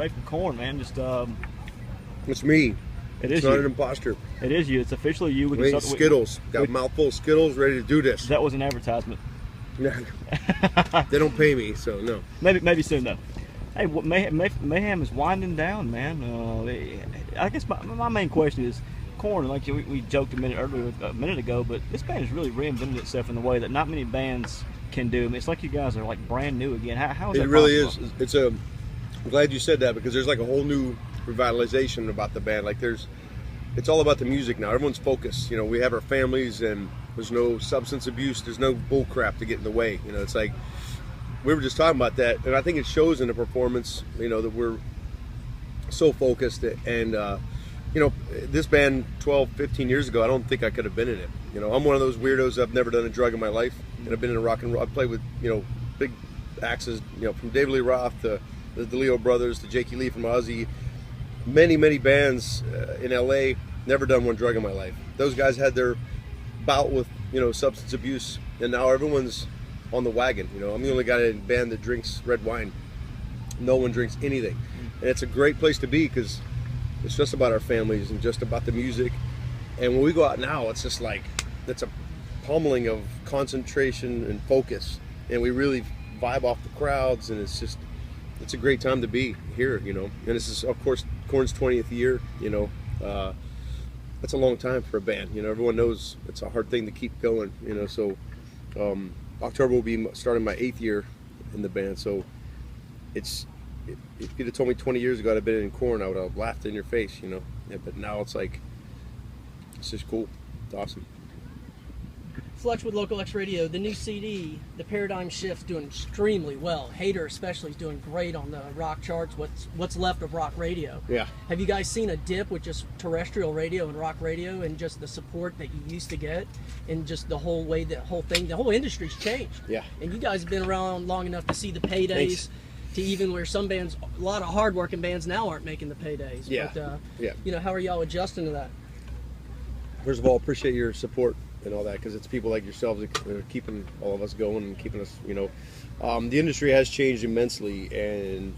Ray from Korn, man. Just It's me. It's not you. an imposter. It is you. It's officially you. We ate Skittles. Got a mouthful of Skittles, ready to do this. That was an advertisement. They don't pay me, so no. Maybe soon though. Hey, Mayhem is winding down, man. I guess my main question is, Korn, like we joked a minute ago, but this band has really reinvented itself in the way that not many bands can do. I mean, it's like you guys are like brand new again. How is that It really possible? is. I'm glad you said that, because there's like a whole new revitalization about the band. Like it's all about the music now. Everyone's focused. You know, we have our families, and there's no substance abuse. There's no bull crap to get in the way. You know, it's like we were just talking about that, and I think it shows in the performance. You know, that we're so focused, and you know, this band 12, 15 years ago, I don't think I could have been in it. You know, I'm one of those weirdos. I've never done a drug in my life, and I've been in a rock and roll. I've played with, you know, big axes, you know, from David Lee Roth to the DeLeo Brothers to Jakey Lee from Ozzy. Many bands in LA. Never done one drug in my life. Those guys had their bout with, you know, substance abuse, and now everyone's on the wagon. You know, I'm the only guy in the band that drinks red wine. No one drinks anything, and it's a great place to be, because it's just about our families and just about the music. And when we go out now, it's just like, it's a pummeling of concentration and focus, and we really vibe off the crowds, and it's a great time to be here, you know. And this is, of course, Korn's 20th year, you know. That's a long time for a band, you know. Everyone knows it's a hard thing to keep going, you know. So October will be starting my 8th year in the band, so if you'd have told me 20 years ago I'd have been in Korn, I would have laughed in your face, you know. Yeah, but now it's like, it's just cool. It's awesome. Fletch with Local X Radio, the new CD, The Paradigm Shift's doing extremely well. Hater especially is doing great on the rock charts, what's left of rock radio. Yeah. Have you guys seen a dip with just terrestrial radio and rock radio, and just the support that you used to get, and just the whole way, the whole industry's changed? Yeah. And you guys have been around long enough to see the paydays. Thanks. To even where some bands, a lot of hard-working bands now aren't making the paydays. Yeah. But, Yeah. you know, how are y'all adjusting to that? First of all, appreciate your support and all that, because it's people like yourselves that are keeping all of us going and keeping us, you know. The industry has changed immensely, and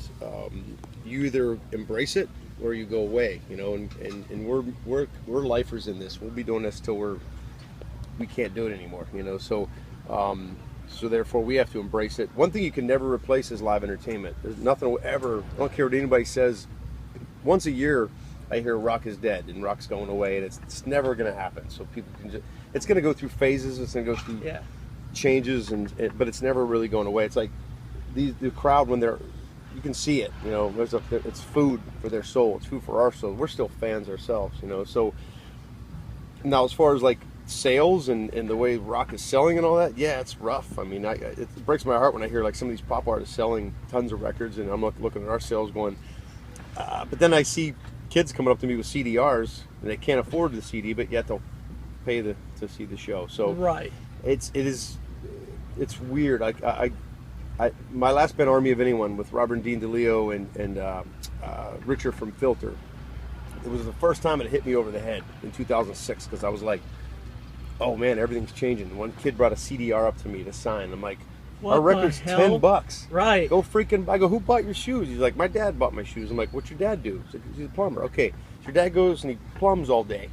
you either embrace it or you go away, you know. And we're lifers in this. We'll be doing this till we can't do it anymore, you know. So therefore we have to embrace it. One thing you can never replace is live entertainment. There's nothing will ever, I don't care what anybody says. Once a year I hear rock is dead and rock's going away, and it's never going to happen. So people can just, it's going to go through phases, it's going to go through changes, but it's never really going away. It's like the crowd, when you can see it, you know, it's food for their soul, it's food for our soul. We're still fans ourselves, you know. So now, as far as like sales and the way rock is selling and all that, yeah, it's rough. I mean, it breaks my heart when I hear like some of these pop artists selling tons of records, and I'm looking at our sales going, but then I see kids coming up to me with CDRs, and they can't afford the CD, but yet they'll pay to see the show. So right, it's weird. My last band, Army of Anyone, with Robert and Dean DeLeo and Richard from Filter, it was the first time it hit me over the head in 2006, because I was like, oh man, everything's changing. One kid brought a CDR up to me to sign. I'm like, our record's $10. Right. Go freaking, I go, who bought your shoes? He's like, my dad bought my shoes. I'm like, what's your dad do? He's like, he's a plumber. Okay. So your dad goes and he plumbs all day.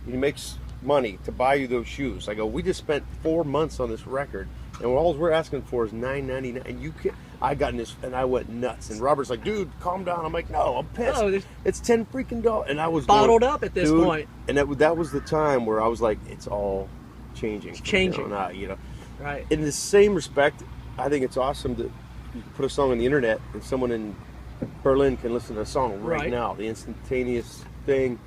He makes money to buy you those shoes. I go, we just spent 4 months on this record, and all we're asking for is $9.99. And you can, I got in this, and I went nuts. And Robert's like, dude, calm down. I'm like, no, I'm pissed. No, it's $10 freaking. And I was bottled up at this point. And that was the time where I was like, it's all changing. It's changing. You know. Right. In the same respect, I think it's awesome that you can put a song on the internet and someone in Berlin can listen to a song right now. The instantaneous thing.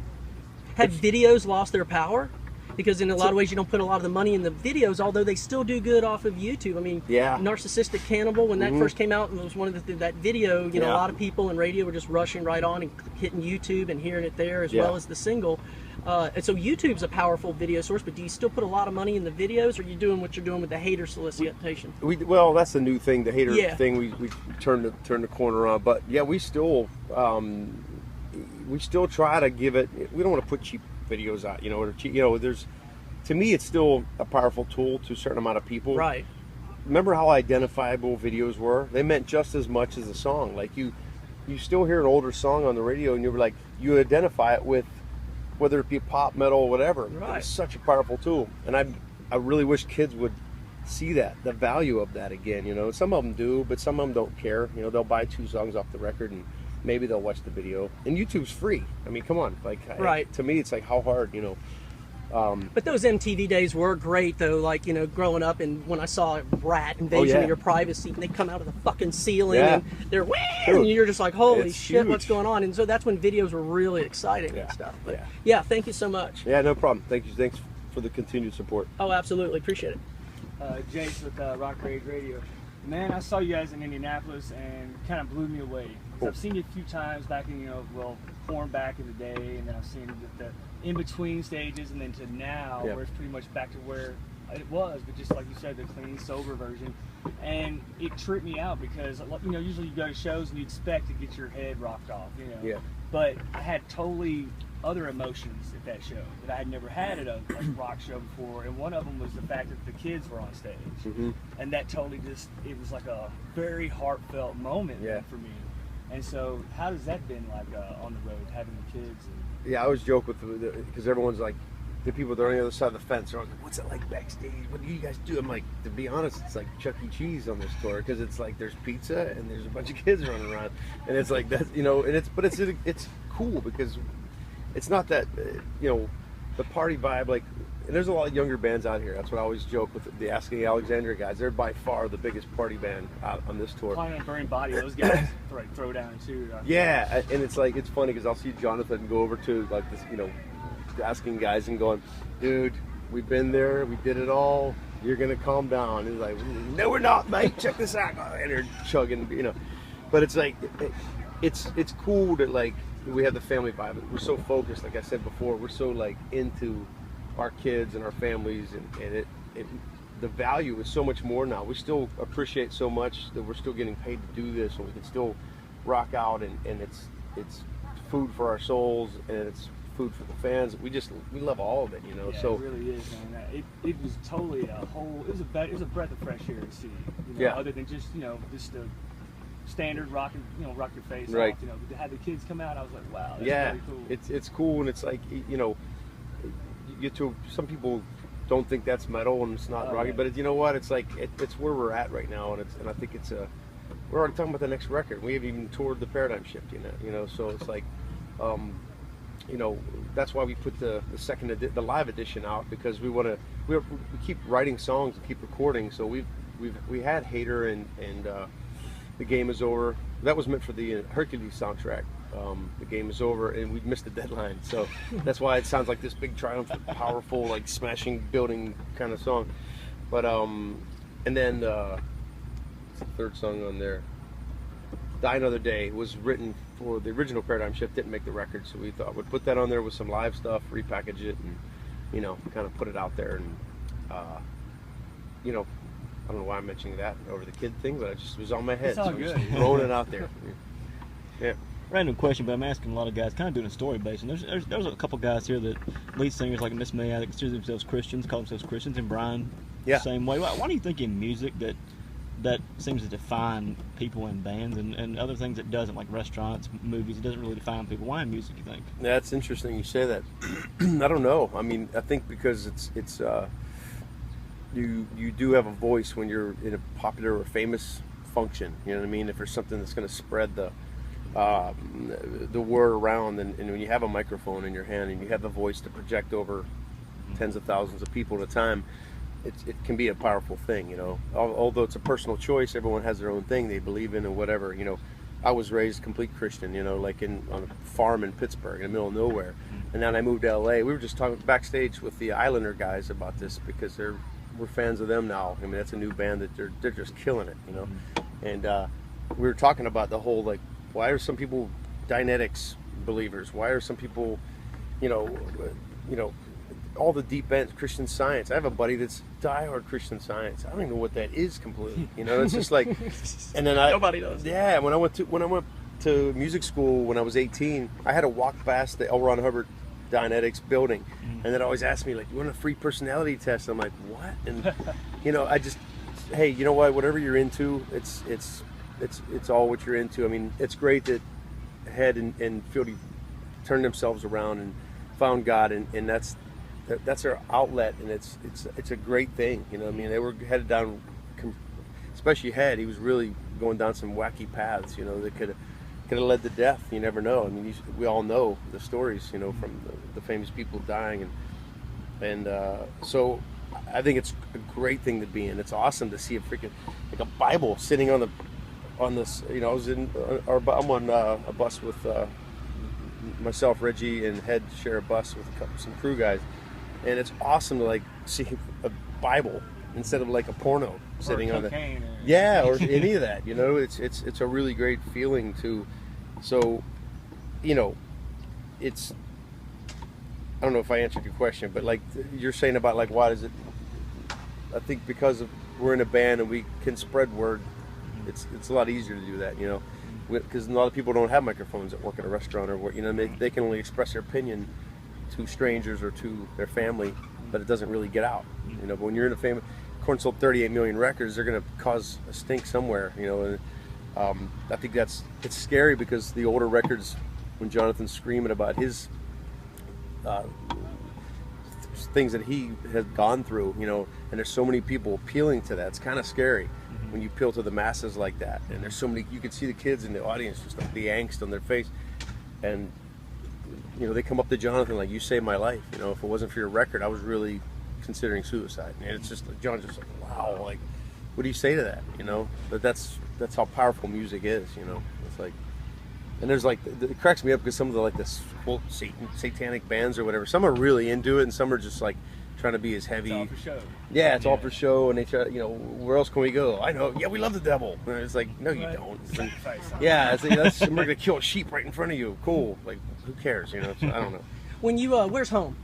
Have videos lost their power? Because in a lot of ways you don't put a lot of the money in the videos, although they still do good off of YouTube. I mean, Narcissistic Cannibal, when that first came out, and it was one of that video, you know, a lot of people in radio were just rushing right on and hitting YouTube and hearing it there, as well as the single. And so YouTube's a powerful video source, but do you still put a lot of money in the videos, or are you doing what you're doing with the hater solicitation? Well, that's the new thing, the hater thing. We turned the corner on, but yeah, we still try to give it. We don't want to put cheap videos out, you know. There's, to me, it's still a powerful tool to a certain amount of people. Right. Remember how identifiable videos were? They meant just as much as a song. Like you still hear an older song on the radio, and you're like, you identify it with whether it be pop, metal, or whatever. Right. It's such a powerful tool, and I really wish kids would see that, the value of that again. You know, some of them do, but some of them don't care. You know, they'll buy 2 songs off the record, and maybe they'll watch the video. And YouTube's free. I mean, come on, like, right. To me, it's like, how hard, you know. But those MTV days were great, though. Like, you know, growing up, and when I saw Rat Invasion of Your Privacy, and they come out of the fucking ceiling, and they're and you're just like, holy shit, what's going on? And so that's when videos were really exciting and stuff. But yeah, thank you so much. Yeah, no problem. Thank you. Thanks for the continued support. Oh, absolutely, appreciate it. Jace with Rock Rage Radio. Man, I saw you guys in Indianapolis and kind of blew me away. Cool. I've seen you a few times back in, Korn back in the day, and then I've seen the in-between stages, and then to now, where it's pretty much back to where it was, but just like you said, the clean, sober version. And it tripped me out because, usually you go to shows and you expect to get your head rocked off, But I had totally other emotions at that show that I had never had at a rock show before, and one of them was the fact that the kids were on stage, and that totally it was like a very heartfelt moment for me. And so, how has that been like on the road, having the kids? Yeah, I always joke with because everyone's like, the people that are on the other side of the fence are always like, what's it like backstage? What do you guys do? I'm like, to be honest, it's like Chuck E. Cheese on this tour, because it's like there's pizza and there's a bunch of kids running around, and it's like that, and it's cool because it's not that the party vibe, like, and there's a lot of younger bands out here. That's what I always joke with the Asking Alexandria guys. They're by far the biggest party band out on this tour. Climbing and Burning Body, those guys throw down too. Yeah, and it's like, it's funny because I'll see Jonathan go over to like this, asking guys and going, dude, we've been there, we did it all, you're gonna calm down. He's like, no, we're not, mate, check this out. And they're chugging, but it's like, it's cool that, like, we have the family vibe. We're so focused, like I said before, we're so like into our kids and our families, and the value is so much more now. We still appreciate so much that we're still getting paid to do this, and we can still rock out, and it's food for our souls, and it's food for the fans. We love all of it, Yeah, so it really is, man. It was totally it was a breath of fresh air to see, other than just just the standard rock your face right off, to have the kids come out, I was like, wow, that's really cool. It's cool, and it's like, some people don't think that's metal and it's not rocky, but you know what, it's like it's where we're at right now, and I think we're already talking about the next record. We haven't even toured the Paradigm Shift, so it's like, that's why we put the the live edition out, because we keep writing songs and keep recording. So we had Hater and The Game Is Over. That was meant for the Hercules soundtrack. The Game Is Over, and we missed the deadline, so that's why it sounds like this big, triumphant, powerful, like smashing building kind of song. But and then what's the third song on there? Die Another Day was written for the original Paradigm Shift, didn't make the record, so we thought we'd put that on there with some live stuff, repackage it, and kind of put it out there. And I don't know why I'm mentioning that over the kid thing, but it just was on my head. It's all so good. I'm just throwing it out there. Yeah. Random question, but I'm asking a lot of guys, kind of doing a story based. And there's a couple guys here that lead singers like Miss May, I think, consider themselves Christians, call themselves Christians, and Brian the same way. Why do you think in music that seems to define people in bands, and other things it doesn't, like restaurants, movies, it doesn't really define people? Why in music, you think? That's interesting you say that. I don't know. I mean, I think because it's you do have a voice when you're in a popular or famous function. You know what I mean? If there's something that's going to spread the word around, and when you have a microphone in your hand and you have the voice to project over tens of thousands of people at a time, it can be a powerful thing, although it's a personal choice. Everyone has their own thing they believe in and whatever. I was raised complete Christian, like on a farm in Pittsburgh in the middle of nowhere, and then I moved to LA. We were just talking backstage with the Islander guys about this, because we're fans of them now. I mean, that's a new band that they're just killing it, and we were talking about the whole, like, why are some people Dianetics believers? Why are some people, all the deep end Christian Science? I have a buddy that's diehard Christian Science. I don't even know what that is completely. It's just like, and then nobody does. Yeah, when I went to music school when I was 18, I had to walk past the L. Ron Hubbard Dianetics building, and they'd always ask me, like, you want a free personality test? I'm like, what? And I just, hey, you know what? Whatever you're into, it's all what you're into. I mean, it's great that head and feel he turned themselves around and found God, and that's their outlet, and it's a great thing. You know, I mean, they were headed down, especially Head. He was really going down some wacky paths. You know, that could have led to death. You never know. I mean, we all know the stories. You know, from the famous people dying, and so I think it's a great thing to be in. It's awesome to see a freaking like a Bible sitting on this. You know, I was I'm on a bus with myself, Reggie, and Head share a bus with some crew guys, and it's awesome to like see a Bible instead of like a porno sitting on the or any of that. You know, it's a really great feeling to. So, you know, it's. I don't know if I answered your question, but like you're saying about like why is it? I think because we're in a band and we can spread word, it's a lot easier to do that. You know. Because a lot of people don't have microphones that work at a restaurant or what, you know, they can only express their opinion to strangers or to their family, but it doesn't really get out, you know. But when you're in a family, Korn sold 38 million records, they're going to cause a stink somewhere, you know. And I think it's scary because the older records, when Jonathan's screaming about his things that he has gone through, you know, and there's so many people appealing to that, it's kind of scary. When you appeal to the masses like that, and there's so many, you can see the kids in the audience, just like the angst on their face, and you know, they come up to Jonathan like, "You saved my life. You know, if it wasn't for your record, I was really considering suicide." And it's just like John's just like, "Wow, like, what do you say to that?" You know, but that's how powerful music is. You know, it's like, and there's like, it cracks me up because some of the like this quote satanic bands or whatever, some are really into it, and some are just like trying to be as heavy. It's all for show. Yeah, it's all for show, and they try, you know, where else can we go? I know, yeah, we love the devil. And it's like, no, you don't. It's like, yeah, it's like, we're gonna kill a sheep right in front of you. Cool. Like, who cares? You know, so, I don't know. When you, where's home?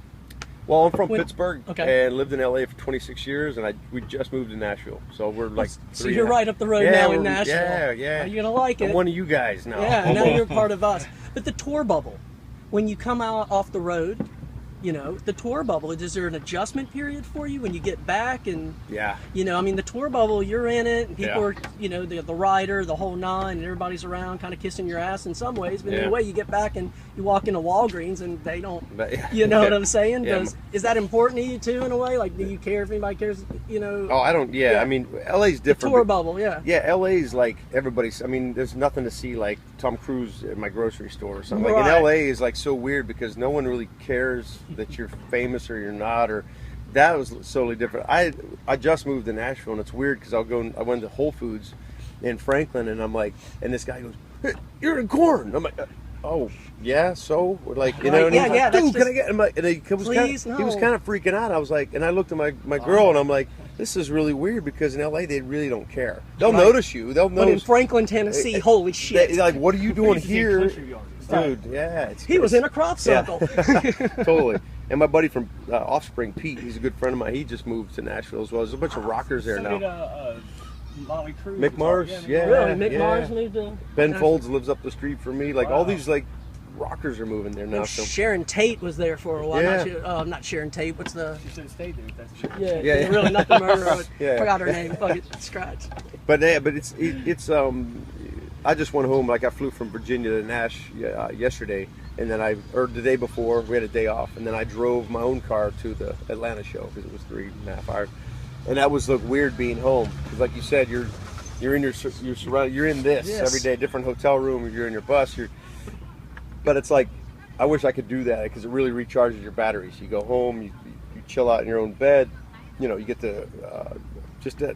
Well, I'm from Pittsburgh, and lived in LA for 26 years, and we just moved to Nashville. So we're like, so you're right up the road now in Nashville. Yeah, yeah. You're gonna like it. I'm one of you guys now. Yeah, now you're part of us. But the tour bubble, when you come out off the road, you know, the tour bubble, is there an adjustment period for you when you get back? And you know, I mean, the tour bubble, you're in it, and people are, you know, the rider, the whole nine, and everybody's around kind of kissing your ass in some ways, but in a way you get back and you walk into Walgreens and they don't, you know what I'm saying? Is that important to you too, in a way? Like, do you care if anybody cares, you know? Oh, I don't, I mean, LA's different. The tour bubble, Yeah, LA's like everybody's, I mean, there's nothing to see like Tom Cruise at my grocery store or something. Like, in LA is like so weird because no one really cares that you're famous or you're not, or that was solely different. I just moved to Nashville, and it's weird because I went to Whole Foods in Franklin, and I'm like, and this guy goes, "Hey, you're in Korn." I'm like, "Oh yeah, so we're like, you know," and he's like, "Dude, can I get?" I'm like, and he was kind of freaking out. I was like, and I looked at my girl, and I'm like, this is really weird because in LA they really don't care. They'll notice you. They'll notice. But in Franklin, Tennessee, holy shit! Like, what are you doing here, dude? Yeah, he was in a crop circle. Totally. And my buddy from Offspring, Pete, he's a good friend of mine. He just moved to Nashville as well. There's a bunch of rockers there now. Mick Mars, Really? Mick Mars moved to Ben Folds lives up the street from me. Like all these like rockers are moving there now. So. Sharon Tate was there for a while. Not Sharon Tate. What's the? She said stay there. That's really not the murderer. Forgot her name. Fuck it, scratch. But it's I just went home. Like I flew from Virginia to Nash yesterday. And then the day before, we had a day off, and then I drove my own car to the Atlanta show because it was 3.5 hours, and that was weird being home because, like you said, you're in you're surrounded, you're in this every day, different hotel room, you're in your bus, but it's like I wish I could do that because it really recharges your batteries. You go home, you chill out in your own bed, you know, you get to just to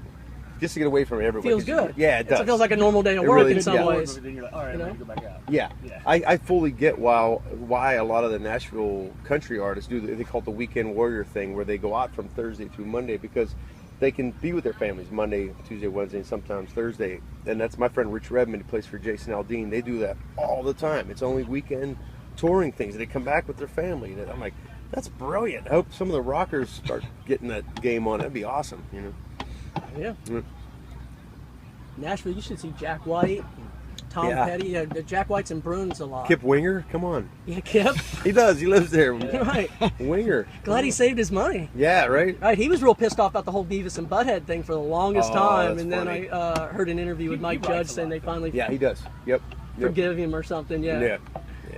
get away from everybody. Feels good. Yeah, it does. It feels like a normal day of work in some ways. Then you're like, all right, I'm go back out. Yeah. I fully get why a lot of the Nashville country artists do. They call it the weekend warrior thing, where they go out from Thursday through Monday because they can be with their families Monday, Tuesday, Wednesday, and sometimes Thursday. And that's my friend Rich Redmond, who plays for Jason Aldean. They do that all the time. It's only weekend touring things. They come back with their family. And I'm like, that's brilliant. I hope some of the rockers start getting that game on. That'd be awesome, you know. Yeah. Nashville, you should see Jack White, Tom Petty. Jack White's in Bruins a lot. Kip Winger, come on. Yeah, Kip. He does. He lives there. Right. Winger. Glad he saved his money. Yeah, right. Right. He was real pissed off about the whole Beavis and Butthead thing for the longest time, and funny. then I heard an interview with Mike Judge saying they finally. Yeah, he does. Yep. forgive him or something. Yeah.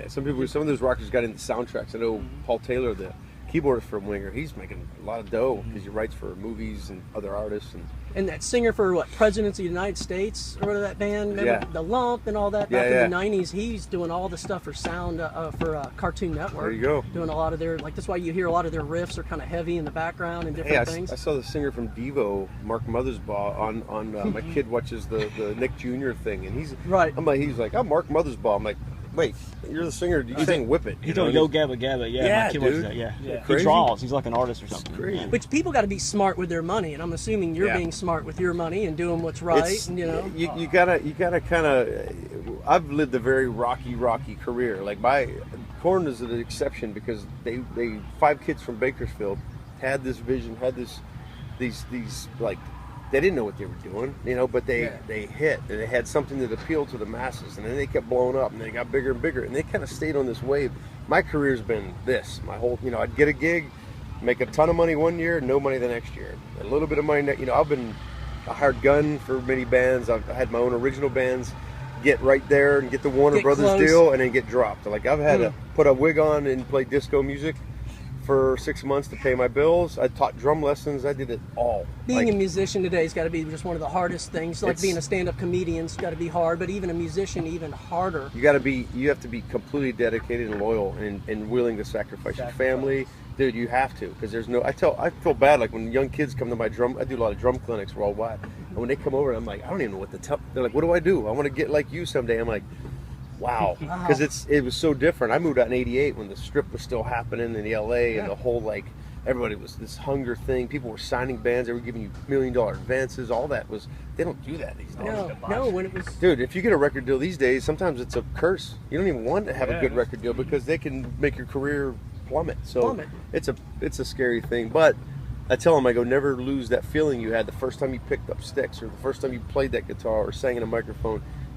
Some of those rockers got into soundtracks. I know Paul Taylor, the keyboardist from Winger, he's making a lot of dough because he writes for movies and other artists. And that singer for what, Presidents of the United States, or that band, remember the Lump and all that back in the 90s. He's doing all the stuff for sound for Cartoon Network. There you go. Doing a lot of their, like, that's why you hear a lot of their riffs are kind of heavy in the background and different things. I saw the singer from Devo, Mark Mothersbaugh, on my kid watches the Nick Jr. thing, and he's like, I'm Mark Mothersbaugh. I'm like, wait, you're the singer. You sing Whip It. He's doing Yo Gabba Gabba. Yeah, my kid watches that. Yeah. He draws. He's like an artist or something. Crazy. But people got to be smart with their money, and I'm assuming you're being smart with your money and doing what's right. And, you gotta kind of. I've lived a very rocky career. Like Korn is an exception because they 5 kids from Bakersfield had this vision, had these like. They didn't know what they were doing, but they hit, and they had something that appealed to the masses, and then they kept blowing up, and they got bigger and bigger, and they kind of stayed on this wave. My career's been this. My whole, I'd get a gig, make a ton of money one year, no money the next year. A little bit of money, I've been a hired gun for many bands. I've had my own original bands, get right there and get the Warner Brothers deal, and then get dropped. Like I've had to put a wig on and play disco music for 6 months to pay my bills. I taught drum lessons. I did it all. Being a musician today has got to be just one of the hardest things. Like being a stand-up comedian's got to be hard, but even a musician, even harder. You have to be completely dedicated and loyal and willing to sacrifice your family. Dude, you have to, because there's no. I feel bad like when young kids come to my drum. I do a lot of drum clinics worldwide, and when they come over, I'm like, I don't even know what to tell. They're like, what do I do? I want to get like you someday. I'm like, wow, because it was so different. I moved out in '88 when the strip was still happening in the LA, and the whole everybody was this hunger thing. People were signing bands. They were giving you $1 million advances. All that was. They don't do that these days. No, when it was. Dude, if you get a record deal these days, sometimes it's a curse. You don't even want to have a good record deal because they can make your career plummet. So it's a scary thing. But I tell them, I go, never lose that feeling you had the first time you picked up sticks or the first time you played that guitar or sang in a microphone.